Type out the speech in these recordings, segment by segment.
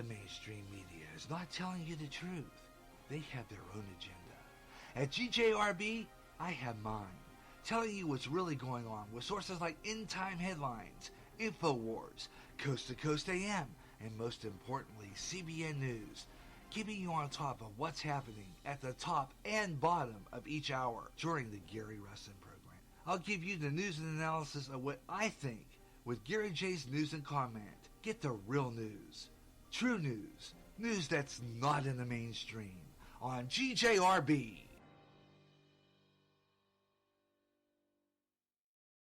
The mainstream media is not telling you the truth. They have their own agenda. At GJRB, I have mine, telling you what's really going on with sources like End Time Headlines, InfoWars, Coast to Coast AM, and most importantly, CBN News, keeping you on top of what's happening at the top and bottom of each hour during the Gary Russen program. I'll give you the news and analysis of what I think with Gary J's News and Comment. Get the real news, true news, news that's not in the mainstream on GJRB.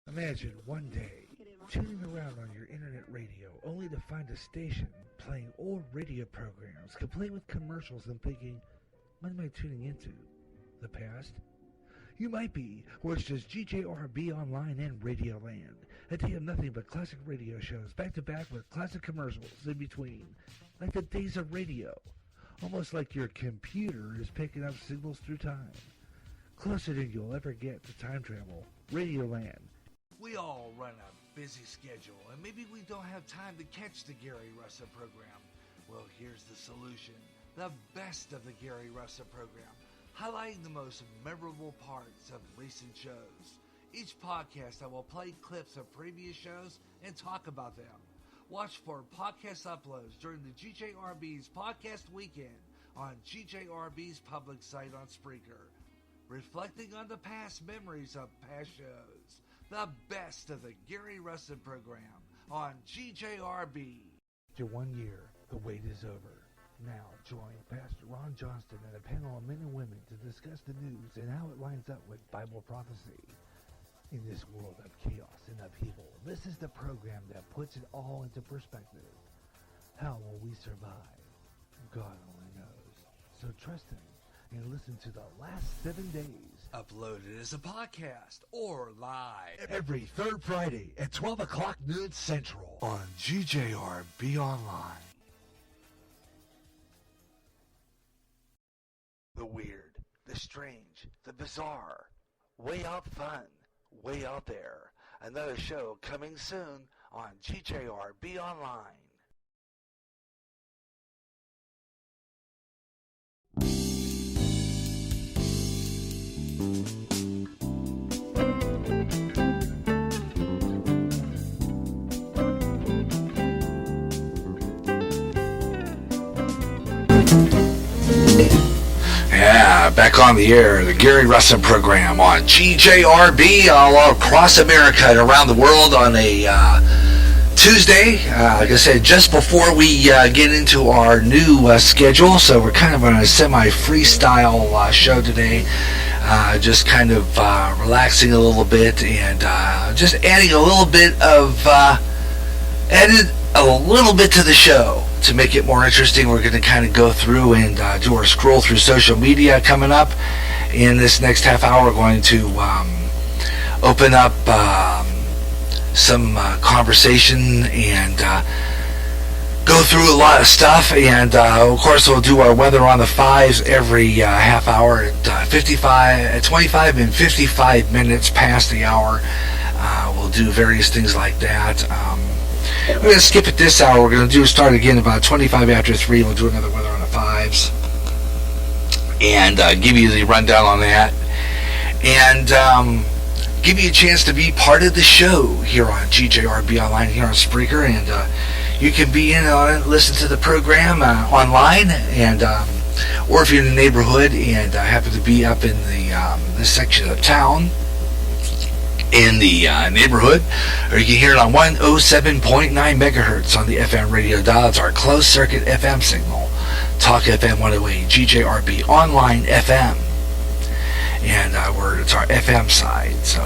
Imagine one day tuning around on your internet radio only to find a station playing old radio programs complete with commercials and thinking, what am I tuning into? The past? You might be, or it's just GJRB Online and Radio Land. A day of nothing but classic radio shows back to back with classic commercials in between. Like the days of radio. Almost like your computer is picking up signals through time. Closer than you'll ever get to time travel. Radio Land. We all run a busy schedule, and maybe we don't have time to catch the Gary Russen program. Well, here's the solution. The best of the Gary Russen program, highlighting the most memorable parts of recent shows. Each podcast, I will play clips of previous shows and talk about them. Watch for podcast uploads during the GJRB's podcast weekend on GJRB's public site on Spreaker, reflecting on the past memories of past shows. The best of the Gary Russen program on GJRB. After 1 year, the wait is over. Now join Pastor Ron Johnston and a panel of men and women to discuss the news and how it lines up with Bible prophecy. In this world of chaos and upheaval, this is the program that puts it all into perspective. How will we survive? God only knows. So trust Him and listen to the last 7 days. Uploaded as a podcast or live Every third Friday at 12 o'clock noon Central on GJRB Online. The weird, the strange, the bizarre, way out fun, way out there. Another show coming soon on GJRB Online. Yeah, back on the air, the Gary Russen program on GJRB all across America and around the world on a Tuesday. Like I said, just before we get into our new schedule, so we're kind of on a semi-freestyle show today. Just kind of relaxing a little bit and just adding a little bit of added a little bit to the show to make it more interesting. We're going to kind of go through and do our scroll through social media coming up. In this next half hour, we're going to open up some conversation and go through a lot of stuff. And of course, we'll do our weather on the fives every half hour at 25 and 55 minutes past the hour. We'll do various things like that. We're going to skip it this hour. We're going to start again about 25 after 3. We'll do another weather on the fives and give you the rundown on that and give you a chance to be part of the show here on GJRB Online, here on Spreaker. And you can be in on it, listen to the program online, and or if you're in the neighborhood and happen to be up in the this section of town, in the neighborhood, or you can hear it on 107.9 megahertz on the FM radio dial. It's our closed circuit FM signal, Talk FM 108, GJRB Online FM, and it's our FM side. So,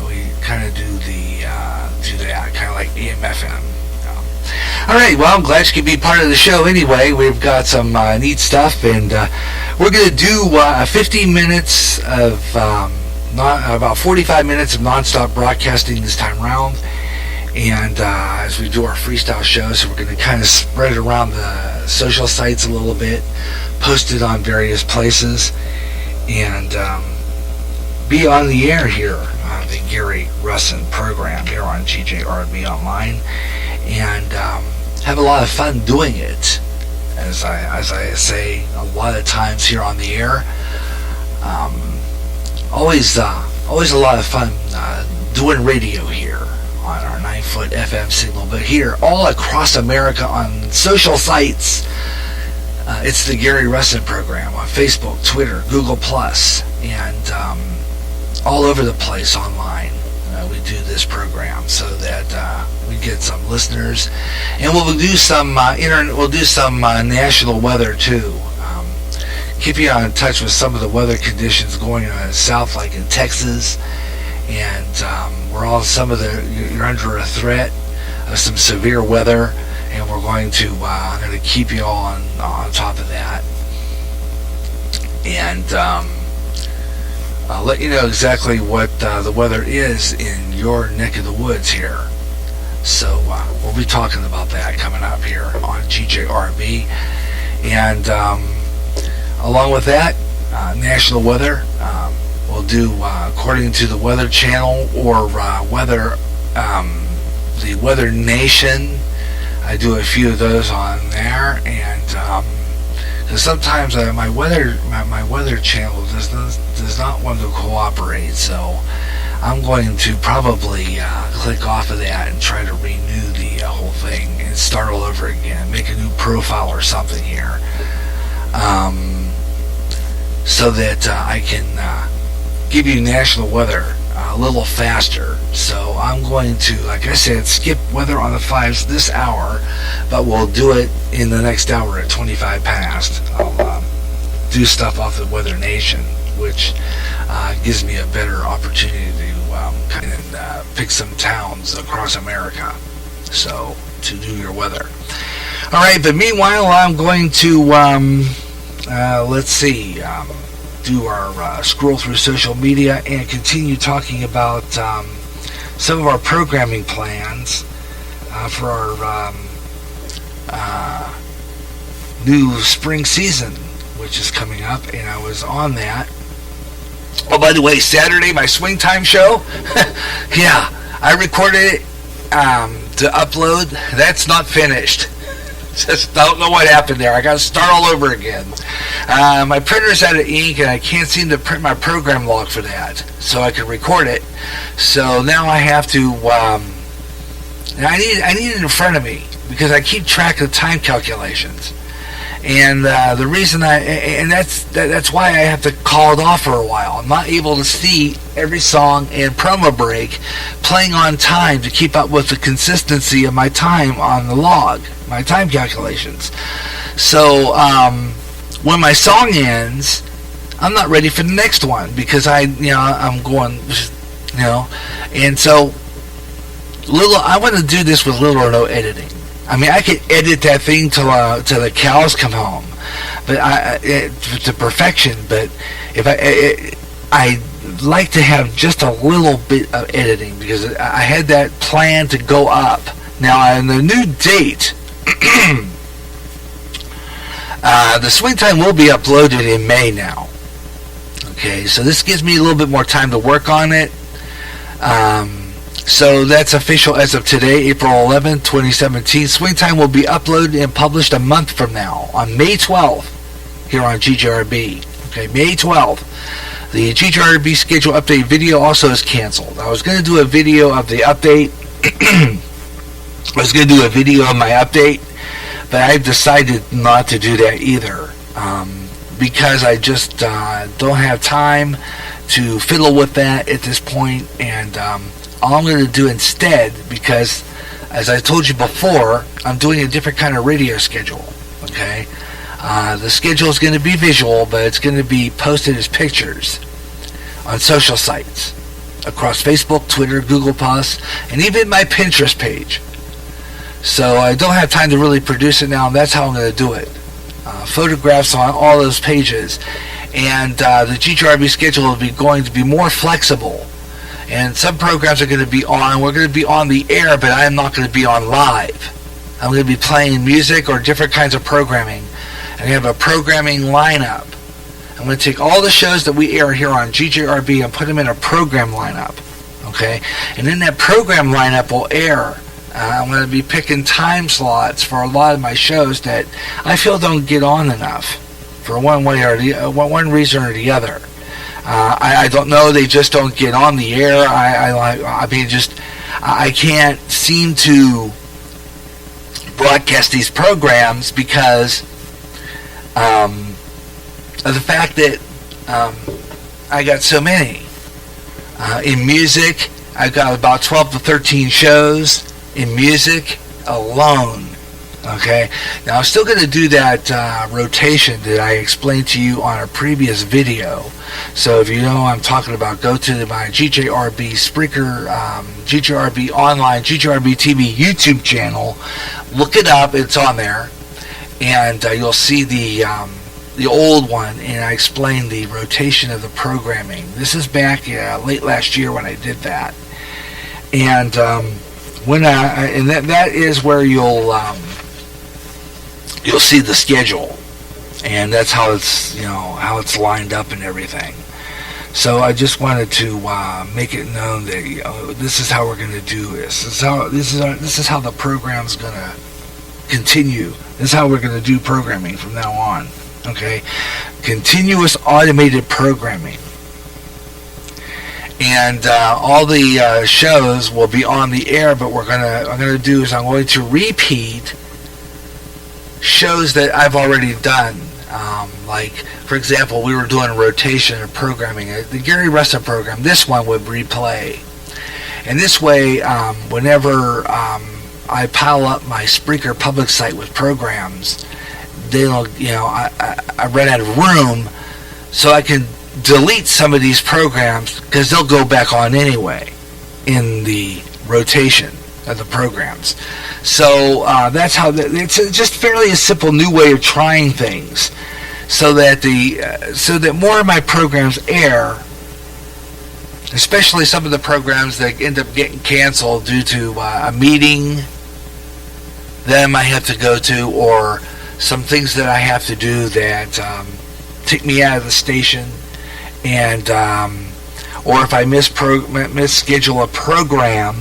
we kind of do that, kind of like AM FM. All right, well, I'm glad you could be part of the show anyway. We've got some neat stuff, and we're going to do 50 minutes of about 45 minutes of non-stop broadcasting this time around, and as we do our freestyle show, so we're going to kind of spread it around the social sites a little bit, post it on various places, and be on the air here on the Gary Russen program here on GJRB Online. And have a lot of fun doing it. As I say a lot of times here on the air, always a lot of fun doing radio here on our 9-foot FM signal. But here, all across America on social sites, it's the Gary Russen program on Facebook, Twitter, Google+, and all over the place online. We do this program so that we get some listeners, and we'll do some national weather too. Keep you in touch with some of the weather conditions going on in the south, like in Texas, and you're under a threat of some severe weather, and I'm going to keep you all on top of that, and I'll let you know exactly what the weather is in your neck of the woods here. So we'll be talking about that coming up here on GJRB. And along with that, national weather, we'll do according to the Weather Channel or the Weather Nation. I do a few of those on there, and because sometimes my weather channel does not want to cooperate, so I'm going to probably click off of that and try to renew the whole thing and start all over again, make a new profile or something here, so that I can give you national weather a little faster. So I'm going to, like I said, skip weather on the 5s this hour, but we'll do it in the next hour at 25 past. I'll do stuff off the Weather Nation, which gives me a better opportunity to pick some towns across America, so to do your weather. All right, but meanwhile, I'm going to do our scroll through social media and continue talking about some of our programming plans for our new spring season, which is coming up, and I was on that. Oh, by the way, Saturday, my Swing Time show, yeah, I recorded it to upload. That's not finished. Just don't know what happened there. I got to start all over again. My printer's out of ink, and I can't seem to print my program log for that, so I can record it. So now I have to. I need it in front of me because I keep track of time calculations, and the reason that's why I have to call it off for a while. I'm not able to see every song and promo break playing on time to keep up with the consistency of my time on the log, my time calculations. So when my song ends, I'm not ready for the next one because I'm going, and so I want to do this with little or no editing. I mean, I could edit that thing till the cows come home, but to perfection. But if I like to have just a little bit of editing because I had that plan to go up. Now, on the new date, the Swing Time will be uploaded in May now. Okay, so this gives me a little bit more time to work on it. So that's official as of today, April 11th, 2017. Swing Time will be uploaded and published a month from now, on May 12th, here on GJRB. Okay, May 12th. The GJRB schedule update video also is canceled. I was going to do a video of the update. I was going to do a video of my update, but I've decided not to do that either, because I just don't have time to fiddle with that at this point, and all I'm going to do instead, because as I told you before, I'm doing a different kind of radio schedule, okay? The schedule is going to be visual, but it's going to be posted as pictures on social sites across Facebook, Twitter, Google+, and even my Pinterest page. So I don't have time to really produce it now, and that's how I'm going to do it. Photographs on all those pages. And the GJRB schedule will be going to be more flexible. And some programs are going to be on. We're going to be on the air, but I am not going to be on live. I'm going to be playing music or different kinds of programming. And we have a programming lineup. I'm going to take all the shows that we air here on GJRB and put them in a program lineup. Okay? And in that program lineup will air I'm going to be picking time slots for a lot of my shows that I feel don't get on enough for one reason or the other. I don't know. They just don't get on the air. I can't seem to broadcast these programs because of the fact that I got so many. In music, I've got about 12 to 13 shows in music alone. Okay, now I'm still going to do that rotation that I explained to you on a previous video. So if you know what I'm talking about, go to my GJRB Spreaker, GJRB Online, GJRB TV YouTube channel. Look it up; it's on there, and you'll see the old one. And I explained the rotation of the programming. This is back late last year when I did that, and that is where you'll see the schedule, and that's how it's lined up and everything. So I just wanted to make it known that this is how we're going to do this. This is how the program's going to continue. This is how we're going to do programming from now on. Okay, continuous automated programming, and all the shows will be on the air. But I'm going to repeat shows that I've already done. Like, for example, we were doing a rotation of programming. The Gary Russen program, this one would replay. And this way, whenever I pile up my Spreaker public site with programs, I run out of room, so I can delete some of these programs because they'll go back on anyway in the rotation of the programs. So that's how it's just fairly a simple new way of trying things, so that more of my programs air, especially some of the programs that end up getting canceled due to a meeting that I might have to go to, or some things that I have to do that take me out of the station, and or if I misschedule a program,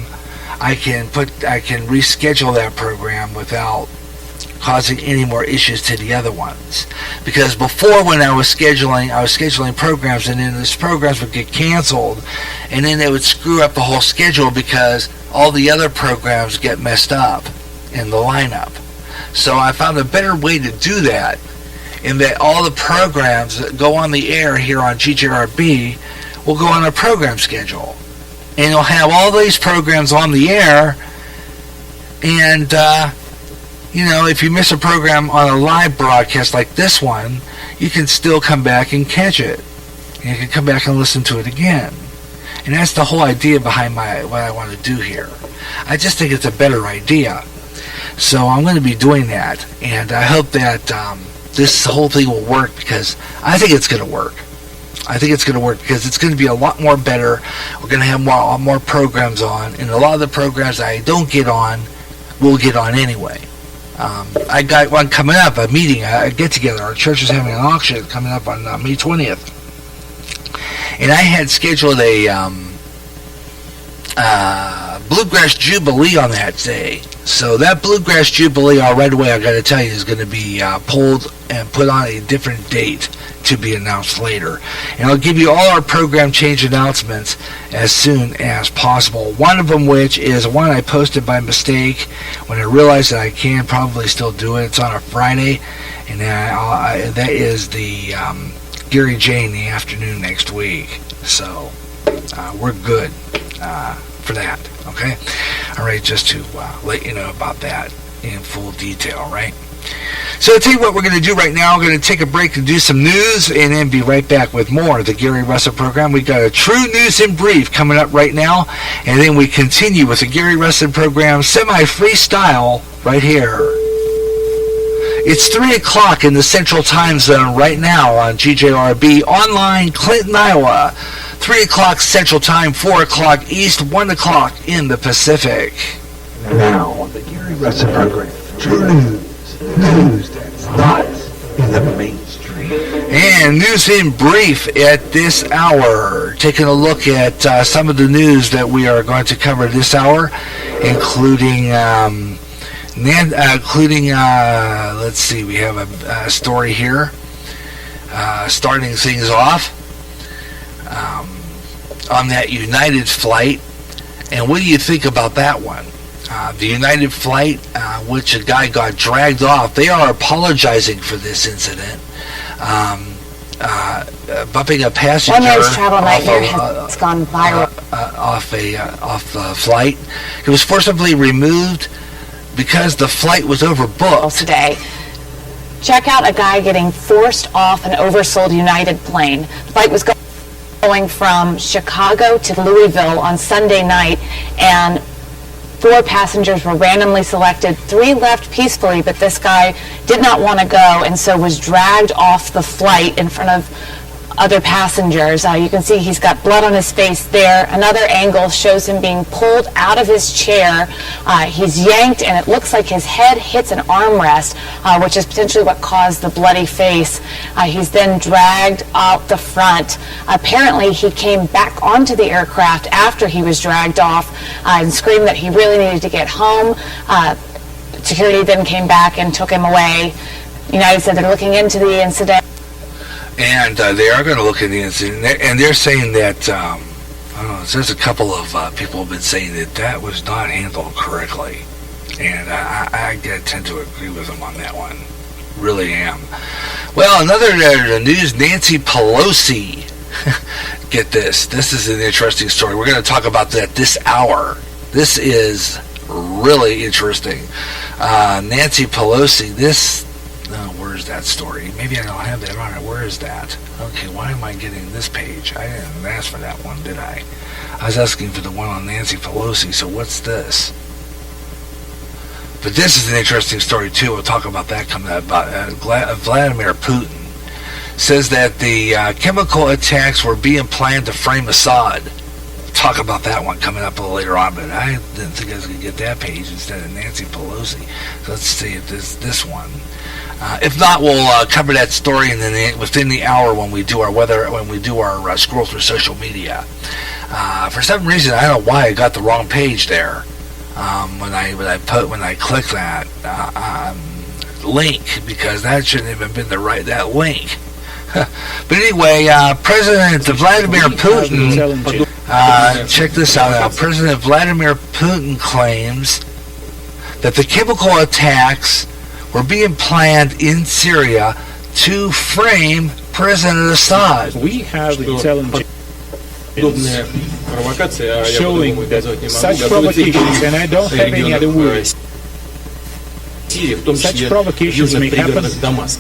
I can reschedule that program without causing any more issues to the other ones. Because before, when I was scheduling programs, and then those programs would get canceled, and then they would screw up the whole schedule because all the other programs get messed up in the lineup. So I found a better way to do that, in that all the programs that go on the air here on GJRB will go on a program schedule. And you'll have all these programs on the air, and if you miss a program on a live broadcast like this one, you can still come back and catch it. You can come back and listen to it again. And that's the whole idea behind what I want to do here. I just think it's a better idea. So I'm going to be doing that, and I hope that this whole thing will work, because I think it's going to work. I think it's going to work because it's going to be a lot more better. We're going to have more programs on, and a lot of the programs I don't get on will get on anyway. I got one coming up, a meeting, a get-together. Our church is having an auction coming up on May 20th. And I had scheduled a Bluegrass Jubilee on that day. So that Bluegrass Jubilee, right away, I got to tell you, is going to be pulled and put on a different date to be announced later. And I'll give you all our program change announcements as soon as possible. One of them, which is one I posted by mistake when I realized that I can probably still do it. It's on a Friday, and that is the Gary J in the afternoon next week. So we're good for that. Okay? All right, just to let you know about that in full detail, right? So I'll tell you what we're going to do right now. We're going to take a break and do some news, and then be right back with more of the Gary Russen program. We've got a True News in Brief coming up right now, and then we continue with the Gary Russen program semi-freestyle right here. It's 3 o'clock in the Central Time Zone right now on GJRB Online, Clinton, Iowa. 3 o'clock Central Time, 4 o'clock East, 1 o'clock in the Pacific. Now on the Gary Russen program, True News. News that's not in the mainstream. And news in brief at this hour. Taking a look at some of the news that we are going to cover this hour. including let's see, we have a story here starting things off on that United flight. And what do you think about that one? The United flight, which a guy got dragged off, they are apologizing for this incident. Bumping a passenger One man's travel nightmare has gone viral off the flight. He was forcibly removed because the flight was overbooked. Today. Check out a guy getting forced off an oversold United plane. The flight was going from Chicago to Louisville on Sunday night, and 4 passengers were randomly selected. 3 left peacefully, but this guy did not want to go, and so was dragged off the flight in front of other passengers. You can see he's got blood on his face there. Another angle shows him being pulled out of his chair. He's yanked, and it looks like his head hits an armrest, which is potentially what caused the bloody face. He's then dragged out the front. Apparently, he came back onto the aircraft after he was dragged off and screamed that he really needed to get home. Security then came back and took him away. United said they're looking into the incident. And they are going to look at the incident, and they're saying that, I don't know, there's a couple of people have been saying that was not handled correctly. And I tend to agree with them on that one. Really am. Well, another news, Nancy Pelosi. Get this. This is an interesting story. We're going to talk about that this hour. This is really interesting. Nancy Pelosi, where's that story? Maybe I don't have that on it. Where is that? Okay, why am I getting this page? I didn't ask for that one, did I? I was asking for the one on Nancy Pelosi, so what's this? But this is an interesting story, too. We'll talk about that coming up. Vladimir Putin says that the chemical attacks were being planned to frame Assad. We'll talk about that one coming up a little later on, but I didn't think I was going to get that page instead of Nancy Pelosi. So let's see if this one. If not, we'll cover that story within the hour when we do our scroll through social media. For some reason, I don't know why I got the wrong page there. When I click that link, because that shouldn't have been that link. But anyway, President Vladimir Putin, check this out now. President Vladimir Putin claims that the chemical attacks were being planned in Syria to frame President Assad. We have intelligence showing that such provocations, and I don't have any other words, such provocations may happen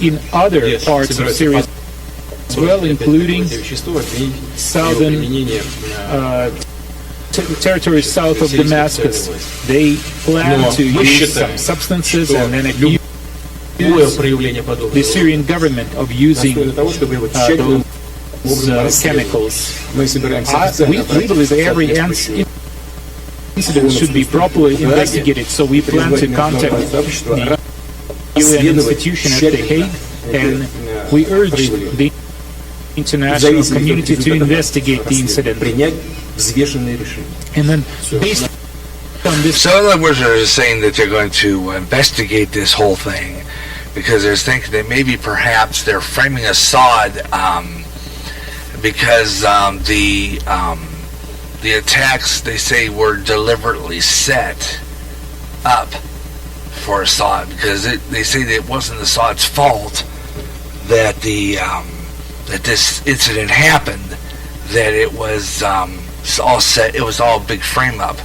in other parts of Syria as well, including southern territories south of Damascus. They plan to use some substances and then accuse the Syrian government of using those chemicals. We believe that every incident should be properly investigated, so we plan to contact the UN institution at The Hague, and we urge the international community to investigate the incident. And then, based on this... So in other words, they're saying that they're going to investigate this whole thing, because they're thinking that maybe perhaps they're framing Assad because the attacks, they say, were deliberately set up for Assad, because they say that it wasn't Assad's fault that that this incident happened, that it was all set, it was all a big frame up.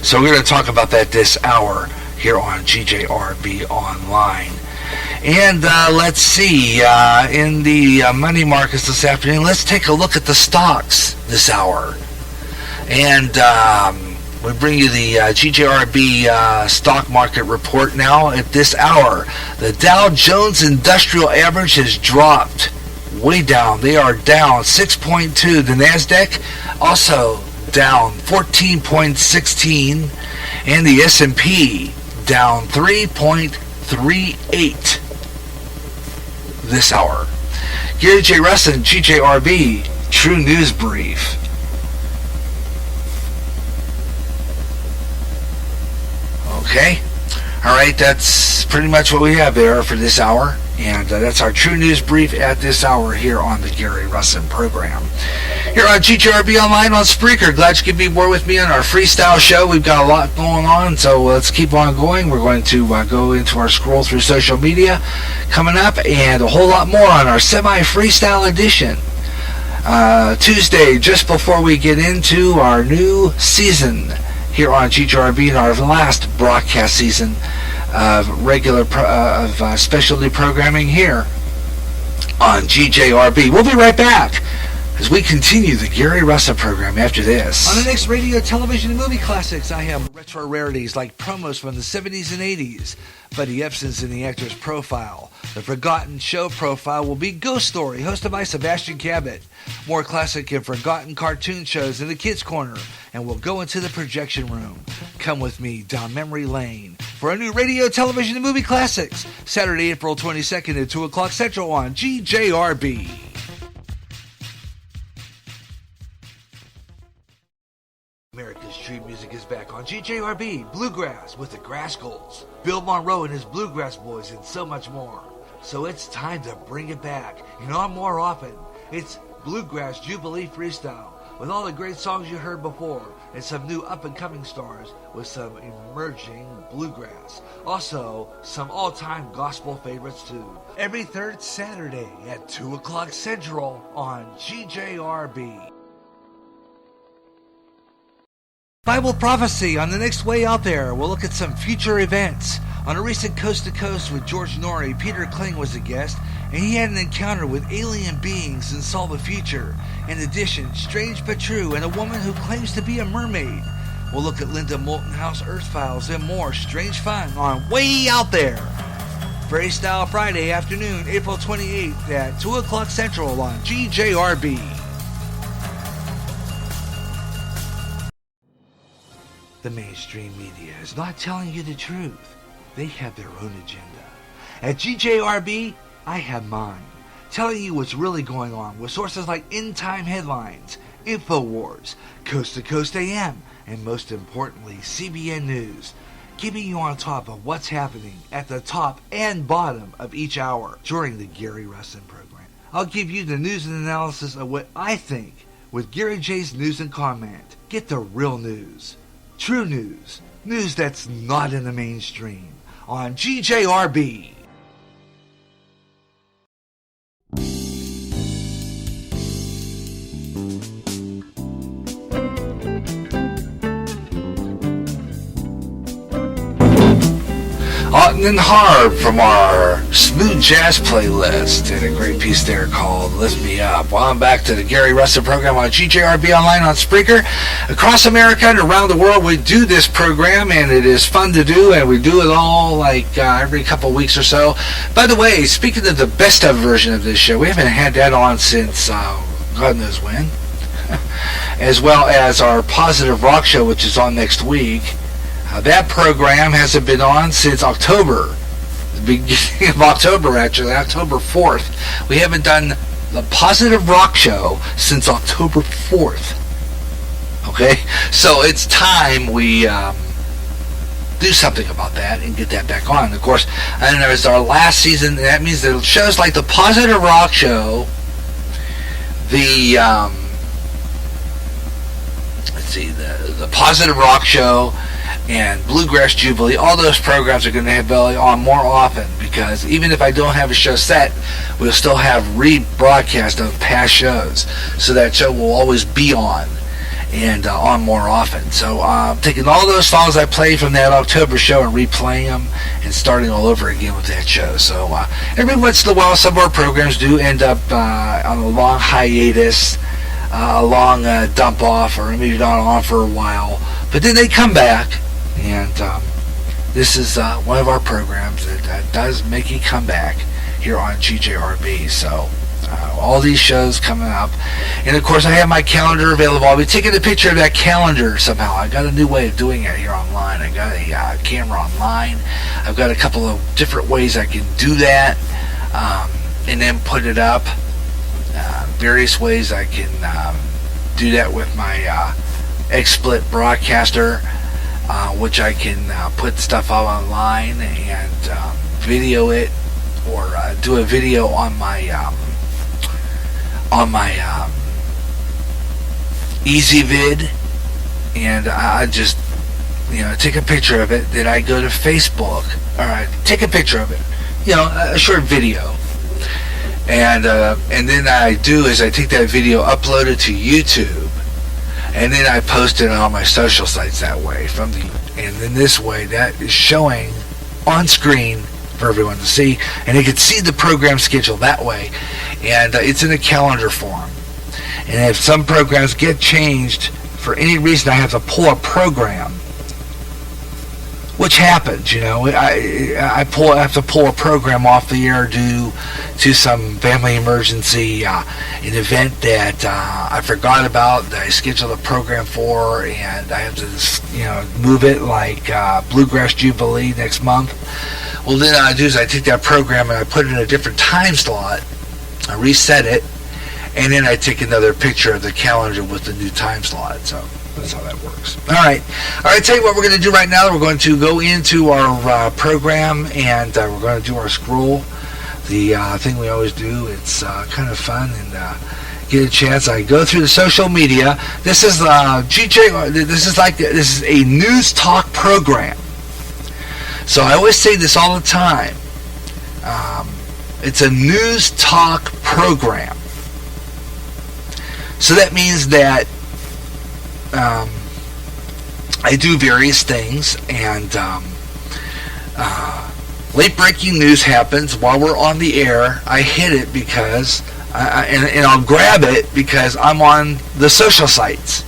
So we're going to talk about that this hour here on GJRB Online. And let's see, in the money markets this afternoon, let's take a look at the stocks this hour. And we bring you the GJRB stock market report now at this hour. The Dow Jones Industrial Average has dropped way down. They are down 6.2. The NASDAQ also down 14.16. And the S&P down 3.38 this hour. Gary J. Russen, GJRB, True News Brief. Okay? All right, that's pretty much what we have there for this hour. And that's our True News Brief at this hour here on the Gary Russen program. Here on GJRB Online on Spreaker. Glad you could be more with me on our freestyle show. We've got a lot going on, so let's keep on going. We're going to go into our scroll through social media coming up, and a whole lot more on our semi-freestyle edition. Tuesday, just before we get into our new season here on GJRB, in our last broadcast season of regular specialty programming here on GJRB. We'll be right back as we continue the Gary Russen program after this. On the next radio, television, and movie classics, I have retro rarities like promos from the 70s and 80s, Buddy Ebsen's in the actor's profile. The forgotten show profile will be Ghost Story, hosted by Sebastian Cabot. More classic and forgotten cartoon shows in the Kids Corner, and we'll go into the projection room. Come with me down memory lane for a new radio, television, and movie classics. Saturday, April 22nd at 2 o'clock Central on GJRB. America's Street Music is back on GJRB, Bluegrass with the Grassgulls, Bill Monroe and his Bluegrass Boys, and so much more. So it's time to bring it back, and on more often. It's Bluegrass Jubilee Freestyle, with all the great songs you heard before, and some new up-and-coming stars with some emerging bluegrass. Also, some all-time gospel favorites too. Every third Saturday at 2 o'clock Central on GJRB. Bible prophecy on the next way out there. We'll look at some future events. On a recent Coast to Coast with George Norrie, Peter Kling was a guest, and he had an encounter with alien beings and saw the future. In addition, strange but true, and a woman who claims to be a mermaid. We'll look at Linda Moulton House Earth Files and more strange fun on Way Out There. Freestyle Friday afternoon, April 28th at 2 o'clock Central on GJRB. The mainstream media is not telling you the truth. They have their own agenda. At GJRB, I have mine, telling you what's really going on with sources like End Time Headlines, InfoWars, Coast to Coast AM, and most importantly, CBN News, keeping you on top of what's happening at the top and bottom of each hour during the Gary Russen program. I'll give you the news and analysis of what I think with Gary J's News and Comment. Get the real news. True news. News that's not in the mainstream. On GJRB. Alton and Harb from our smooth jazz playlist, and a great piece there called Lift Me Up. Well, I'm back to the Gary Russen program on GJRB Online on Spreaker. Across America and around the world, we do this program, and it is fun to do, and we do it all like every couple weeks or so. By the way, speaking of the best of version of this show, we haven't had that on since God knows when, as well as our Positive Rock Show, which is on next week. That program hasn't been on since October, the beginning of October actually, October 4th. We haven't done the Positive Rock Show since October 4th. Okay, so it's time we do something about that and get that back on. Of course, and there's our last season. That means that shows like the Positive Rock Show, the the Positive Rock Show, and Bluegrass Jubilee, all those programs are going to have Belly on more often, because even if I don't have a show set, we'll still have rebroadcast of past shows, so that show will always be on and on more often. So I'm taking all those songs I played from that October show and replaying them and starting all over again with that show. So every once in a while, some of our programs do end up on a long hiatus, a long dump off, or maybe not on for a while, but then they come back. And this is one of our programs that does make a comeback here on GJRB. So all these shows coming up. And of course, I have my calendar available. I'll be taking a picture of that calendar somehow. I got a new way of doing it here online. I got a camera online. I've got a couple of different ways I can do that and then put it up. Various ways I can do that with my XSplit broadcaster. which I can put stuff out online and video it, or do a video on my EasyVid, and I just take a picture of it. Then I go to Facebook, or take a picture of it, a short video, and then I take that video, upload it to YouTube, and then I post it on my social sites that way. And then this way, that is showing on screen for everyone to see, and they can see the program schedule that way, and it's in a calendar form. And if some programs get changed for any reason, I have to pull a program, which happens. I have to pull a program off the air due to some family emergency, an event that I forgot about, that I scheduled a program for, and I have to move it, like Bluegrass Jubilee next month. Well, then I do is I take that program and I put it in a different time slot, I reset it, and then I take another picture of the calendar with the new time slot. So that's how that works. All right, tell you what we're going to do right now. We're going to go into our program, and we're going to do our scroll, the thing we always do. It's kind of fun, and get a chance. I go through the social media. This is GJ. This is a news talk program. So I always say this all the time. It's a news talk program. So that means that I do various things, and late-breaking news happens while we're on the air. I hit it because, and I'll grab it because I'm on the social sites.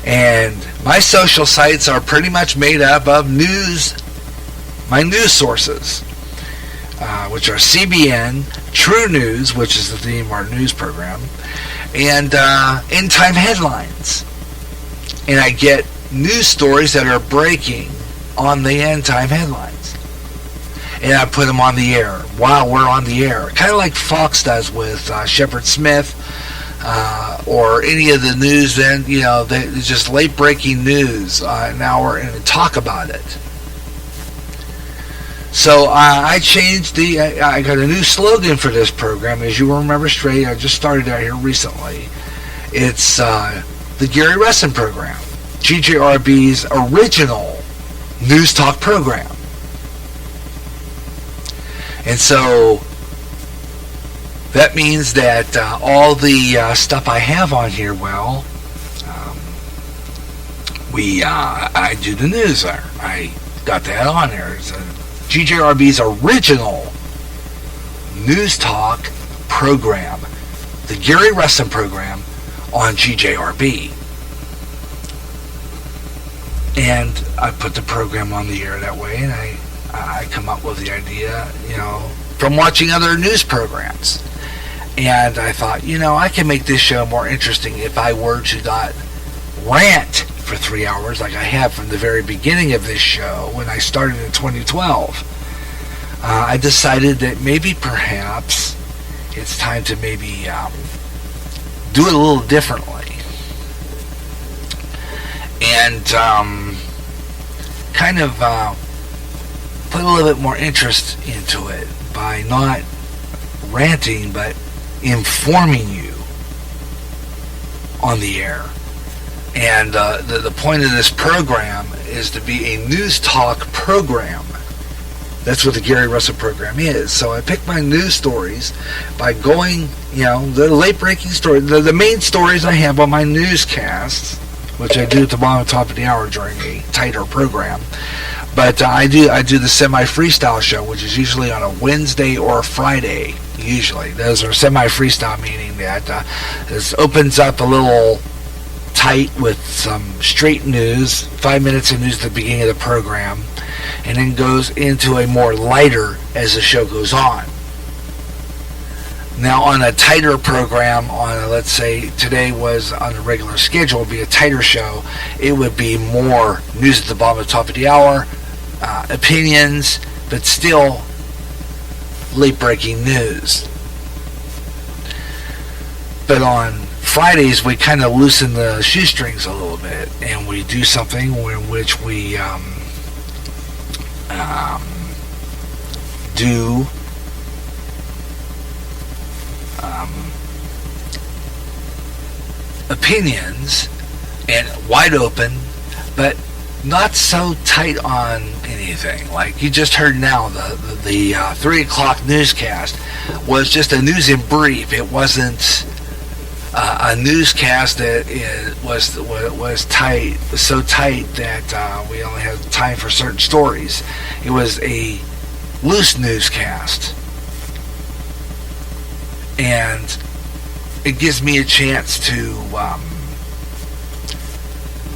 And my social sites are pretty much made up of my news sources, which are CBN, True News, which is the theme of our news program, and End Time Headlines. And I get news stories that are breaking on the End Time Headlines, and I put them on the air while we're on the air, kind of like Fox does with Shepard Smith, or any of the news. Then it's just late breaking news, an hour, and talk about it. So I changed I got a new slogan for this program. As you will remember straight, I just started out here recently. It's the Gary Russen program, GJRB's original news talk program. And so that means that all the stuff I have on here, I do the news there. I got that on there. It's GJRB's original news talk program, the Gary Russen program on GJRB. And I put the program on the air that way, and I come up with the idea, from watching other news programs. And I thought, I can make this show more interesting if I were to not rant for 3 hours like I have from the very beginning of this show when I started in 2012. I decided that perhaps it's time to do it a little differently, and kind of put a little bit more interest into it by not ranting but informing you on the air. And the point of this program is to be a news talk program. That's what the Gary Russen program is. So I pick my news stories by going, the late-breaking stories, the main stories I have on my newscasts, which I do at the bottom and top of the hour during a tighter program. But I do the semi-freestyle show, which is usually on a Wednesday or a Friday, usually. Those are semi-freestyle, meaning that this opens up a little tight with some straight news, 5 minutes of news at the beginning of the program, and then goes into a more lighter as the show goes on. Now, on a tighter program, let's say today was on a regular schedule, would be a tighter show, it would be more news at the bottom and top of the hour, opinions, but still late-breaking news. But on Fridays we kind of loosen the shoestrings a little bit, and we do something in which we do opinions and wide open, but not so tight on anything. Like you just heard now, the 3 o'clock newscast was just a news in brief. It wasn't a newscast that was tight, so tight that we only had time for certain stories. It was a loose newscast, and it gives me a chance to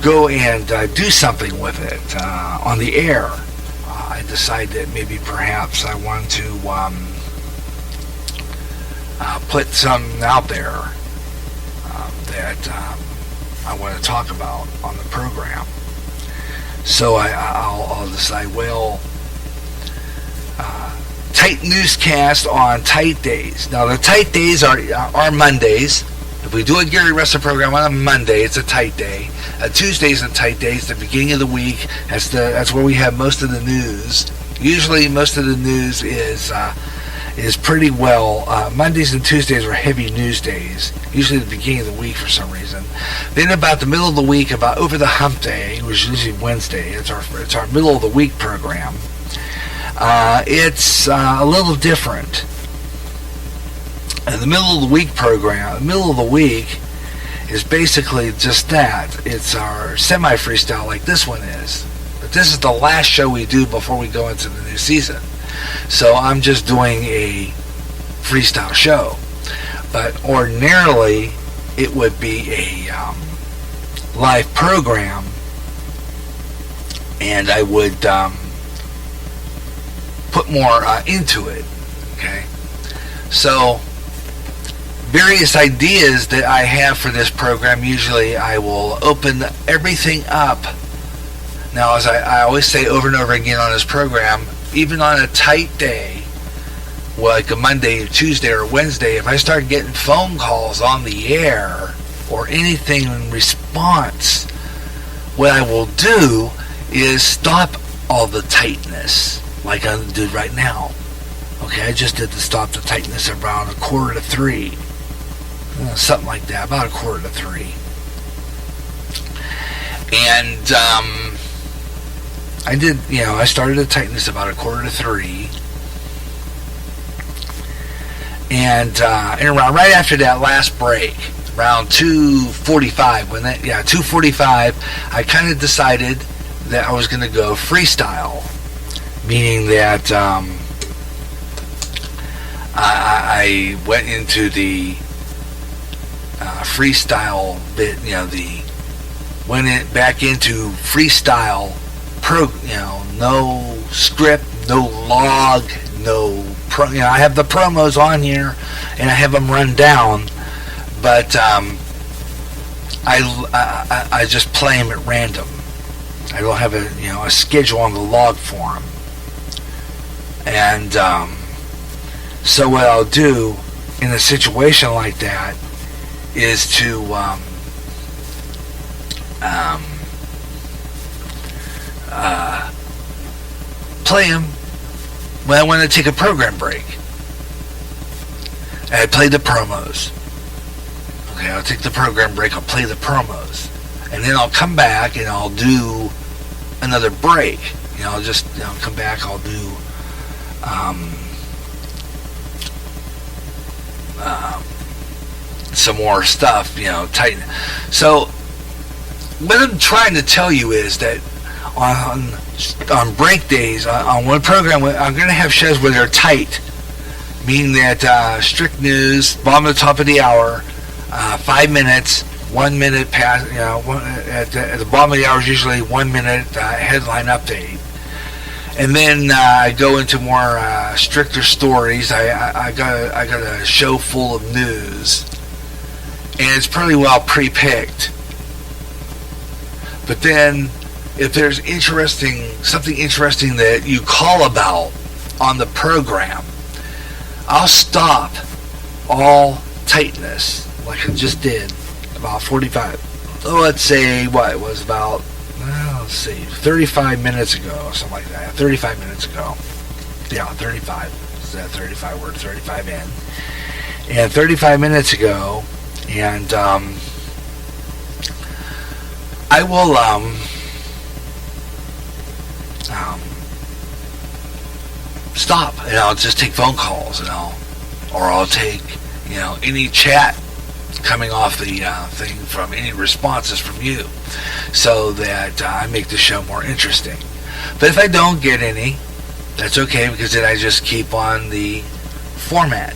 go and do something with it on the air. I decided that maybe perhaps I want to put something out there that I want to talk about on the program. So I'll decide, well, tight newscast on tight days. Now the tight days are Mondays. If we do a Gary Russen program on a Monday, it's a tight day. Tuesday's a tight day. It's the beginning of the week. That's where we have most of the news. Usually most of the news is pretty well. Mondays and Tuesdays are heavy news days. Usually the beginning of the week for some reason. Then about the middle of the week, about over the hump day, which is usually Wednesday, it's our middle of the week program. It's a little different. And the middle of the week program, the middle of the week, is basically just that. It's our semi-freestyle like this one is. But this is the last show we do before we go into the new season. So I'm just doing a freestyle show. But ordinarily, it would be a live program, and I would put more into it. Okay? So various ideas that I have for this program, usually I will open everything up. Now, as I always say over and over again on this program, even on a tight day, like a Monday, Tuesday, or Wednesday, if I start getting phone calls on the air or anything in response, what I will do is stop all the tightness, like I did right now. Okay, I just did the stop the tightness around 2:45. Something like that, about 2:45. And I did, I started the tightness about 2:45. And around right after that last break, around 2:45, 2:45, I kind of decided that I was going to go freestyle, meaning that I went into the freestyle bit, went back into freestyle no script, no log, no I have the promos on here and I have them run down, but I just play them at random. I don't have a schedule on the log for them. And so what I'll do in a situation like that is to play them when I want to take a program break. And I play the promos. Okay, I'll take the program break, I'll play the promos. And then I'll come back and I'll do another break. I'll just come back, I'll do some more stuff, tighten. So what I'm trying to tell you is that on break days, on one program, I'm going to have shows where they're tight, meaning that strict news, bottom of the top of the hour, 5 minutes, 1 minute past, at the bottom of the hour is usually 1 minute headline update. And then I go into more stricter stories. I got a show full of news, and it's pretty well pre-picked. But then, if there's something interesting that you call about on the program, I'll stop all tightness, like I just did, about 45. Let's say what it was about. Let's see, 35 minutes ago, something like that. 35 minutes ago. Yeah, 35. Is that 35 word? 35 in. And 35 minutes ago, and I will stop, and I'll just take phone calls, or I'll take, any chat coming off the thing from any responses from you, so that I make the show more interesting. But if I don't get any, that's okay, because then I just keep on the format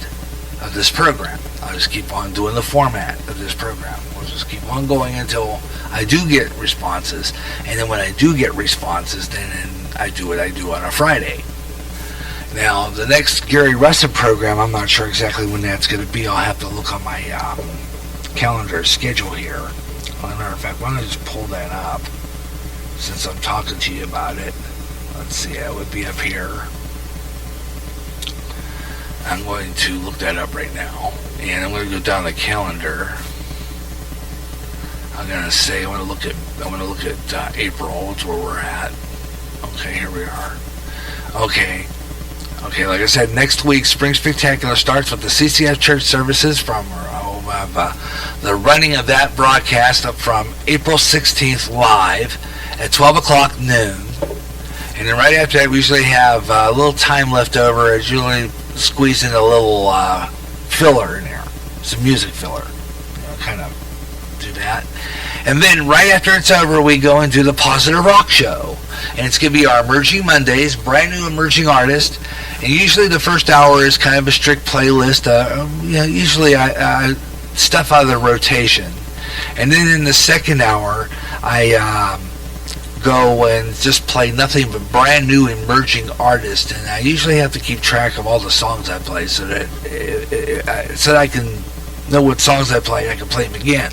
of this program. I'll just keep on doing the format of this program. We'll just keep on going until I do get responses, and then when I do get responses, then I do what I do on a Friday. Now, the next Gary Russen program, I'm not sure exactly when that's going to be. I'll have to look on my calendar schedule here. As a matter of fact, why don't I just pull that up, since I'm talking to you about it. Let's see, that would be up here. I'm going to look that up right now, and I'm going to go down the calendar. I'm going to say I want to look at April. That's where we're at. Okay, here we are. Okay, like I said, next week, Spring Spectacular starts with the CCF Church services from the running of that broadcast up from April 16th live at 12 o'clock noon. And then right after that, we usually have a little time left over. It's usually squeeze in a little filler in there, some music filler. Kind of do that. And then right after it's over, we go and do the Positive Rock Show. And it's going to be our Emerging Mondays, brand new emerging artist. And usually the first hour is kind of a strict playlist. Usually stuff out of the rotation. And then in the second hour, I go and just play nothing but brand new emerging artists. And I usually have to keep track of all the songs I play so that I can know what songs I play and I can play them again.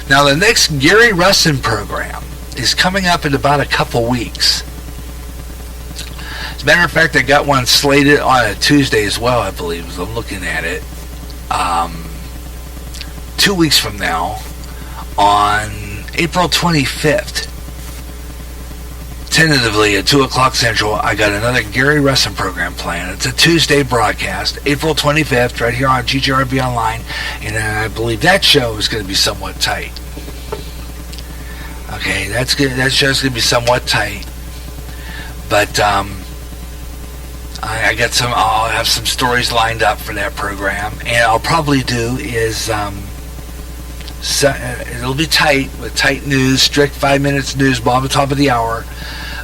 Now, the next Gary Russen program is coming up in about a couple weeks. As a matter of fact, I got one slated on a Tuesday as well, I believe, as I'm looking at it. 2 weeks from now, on April 25th, tentatively at 2 o'clock Central, I got another Gary Russen program planned. It's a Tuesday broadcast, April 25th, right here on GJRB Online, and I believe that show is going to be somewhat tight. Okay, that's good. That show's going to be somewhat tight, but I'll have some stories lined up for that program, and I'll probably do is it'll be tight with tight news, strict 5 minutes news, blah, the top of the hour.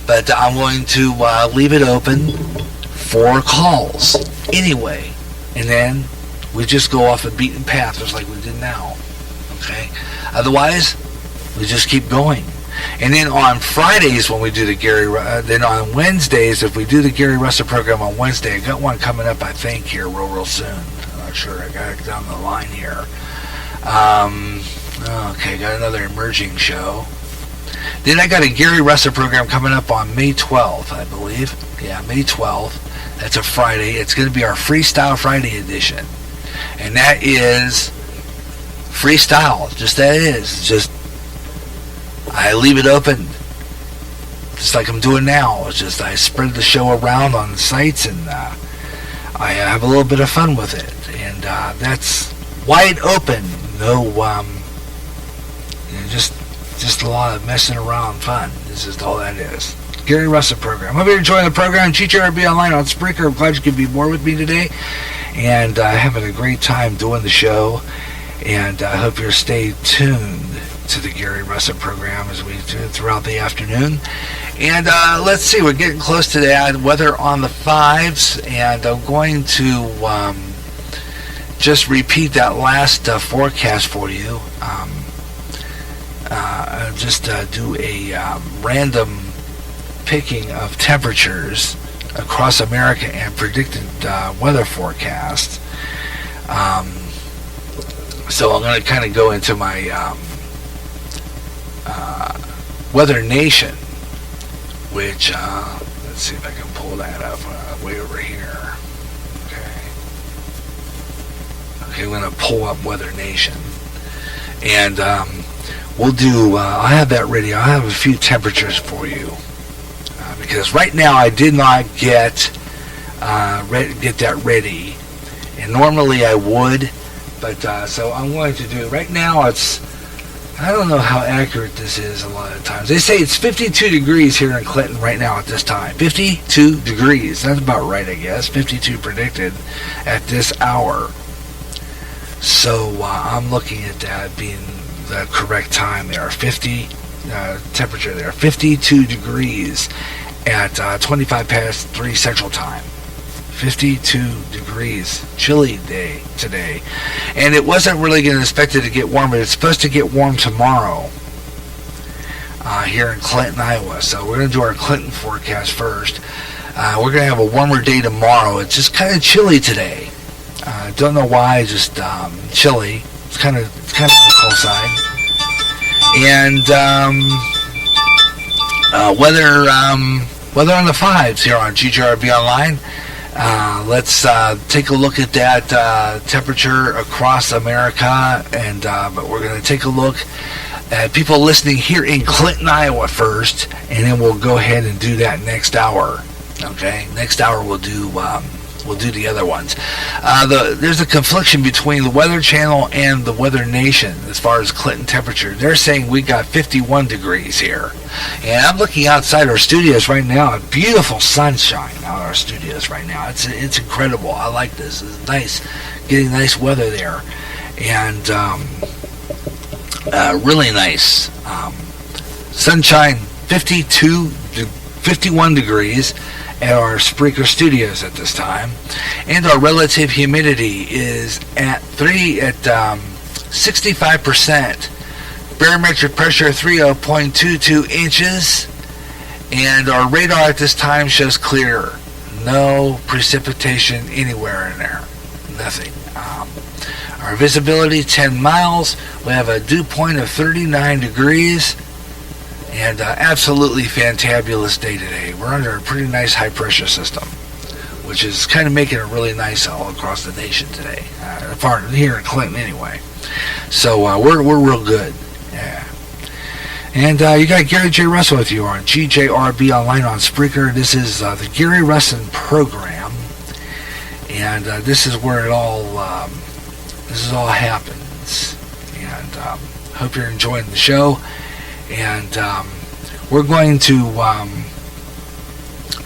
But I'm going to leave it open for calls anyway. And then we just go off a beaten path just like we did now. Okay? Otherwise, we just keep going. And then on Fridays when we do the then on Wednesdays, if we do the Gary Russen program on Wednesday, I got one coming up, I think, here real soon. I'm not sure. I got it down the line here. Okay, got another emerging show. Then I got a Gary Russen program coming up on May 12th, I believe. Yeah, May 12th. That's a Friday. It's going to be our Freestyle Friday edition. And that is freestyle. Just that it is. Just, I leave it open. Just like I'm doing now. It's just I spread the show around on sites and I have a little bit of fun with it. And that's wide open. No, just a lot of messing around fun. This is all that is. Gary Russen program. Hope you're enjoying the program. GJRB Online on Spreaker. I'm glad you could be more with me today. And having a great time doing the show. And I hope you'll stay tuned to the Gary Russen program as we do throughout the afternoon. And let's see, we're getting close to that. Weather on the 5s. And I'm going to just repeat that last forecast for you. Just do a random picking of temperatures across America and predicted weather forecasts. So I'm going to kind of go into my Weather Nation, which, let's see if I can pull that up way over here. Okay, I'm going to pull up Weather Nation. And we'll do, I'll have that ready. I'll have a few temperatures for you. Because right now I did not get that ready. And normally I would. But so I'm going to do, right now it's, I don't know how accurate this is a lot of times. They say it's 52 degrees here in Clinton right now at this time. 52 degrees. That's about right, I guess. 52 predicted at this hour. So I'm looking at that being the correct time there. 50 temperature there. 52 degrees at 25 past 3 Central Time. 52 degrees, chilly day today, and it wasn't really going to expect it to get warm, but it's supposed to get warm tomorrow here in Clinton, Iowa. So we're going to do our Clinton forecast first. We're going to have a warmer day tomorrow. It's just kind of chilly today. Don't know why, just chilly. It's kind of on the cold side, and weather on the fives here on GJRB Online. Let's take a look at that temperature across America, and but we're going to take a look at people listening here in Clinton, Iowa first, and then we'll go ahead and do that next hour. Okay, next hour we'll do the other ones. There's a confliction between the Weather Channel and the Weather Nation as far as Clinton temperature. They're saying we got 51 degrees here. And I'm looking outside our studios right now. Beautiful sunshine out our studios right now. It's incredible. I like this. It's nice, getting nice weather there. And really nice. Sunshine, 51 degrees at our Spreaker studios at this time, and our relative humidity is at 65%. Barometric pressure 30.22 inches, and our radar at this time shows clear. No precipitation anywhere in there. Nothing. Our visibility 10 miles. We have a dew point of 39 degrees. And absolutely fantabulous day today. We're under a pretty nice high pressure system, which is kind of making it really nice all across the nation today. Here in Clinton anyway. So we're real good. Yeah. And you got Gary J. Russell with you on GJRB Online on Spreaker. This is the Gary Russen program. And this is where it all happens. And hope you're enjoying the show. And we're going to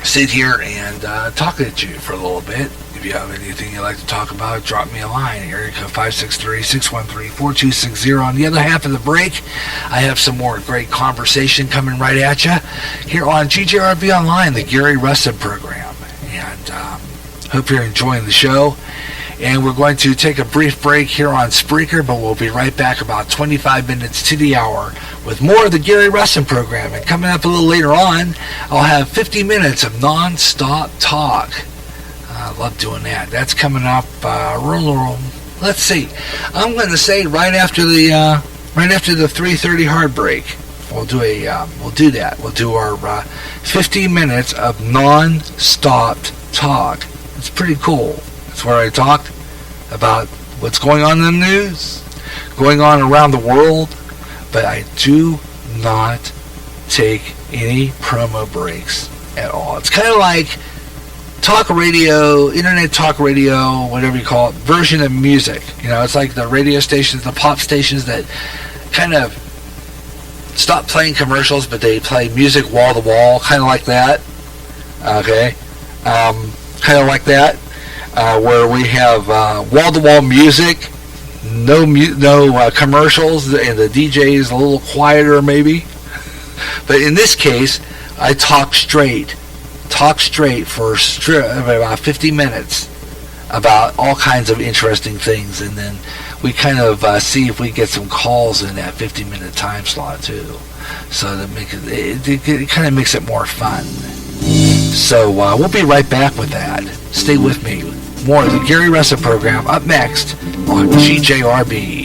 sit here and talk at you for a little bit. If you have anything you'd like to talk about, drop me a line. Area code 563-613-4260. On the other half of the break, I have some more great conversation coming right at you here on GJRB Online, the Gary Russen program. And hope you're enjoying the show. And we're going to take a brief break here on Spreaker, but we'll be right back about 25 minutes to the hour with more of the Gary Russen program. And coming up a little later on, I'll have 50 minutes of non-stop talk. I love doing that. That's coming up. Let's see. I'm going to say right after the 3:30 hard break, we'll do that. We'll do our 50 minutes of non-stop talk. It's pretty cool. It's where I talk about what's going on in the news, going on around the world, but I do not take any promo breaks at all. It's kind of like talk radio, internet talk radio, whatever you call it, version of music. You know, it's like the radio stations, the pop stations that kind of stop playing commercials, but they play music wall to wall, kind of like that. Okay, kind of like that. Where we have wall-to-wall music, no commercials, and the DJ is a little quieter maybe. But in this case, I talk straight for about 50 minutes about all kinds of interesting things, and then we kind of see if we get some calls in that 50-minute time slot too. So that it kind of makes it more fun. So we'll be right back with that. Stay with me. More of the Gary Russen program up next on GJRB.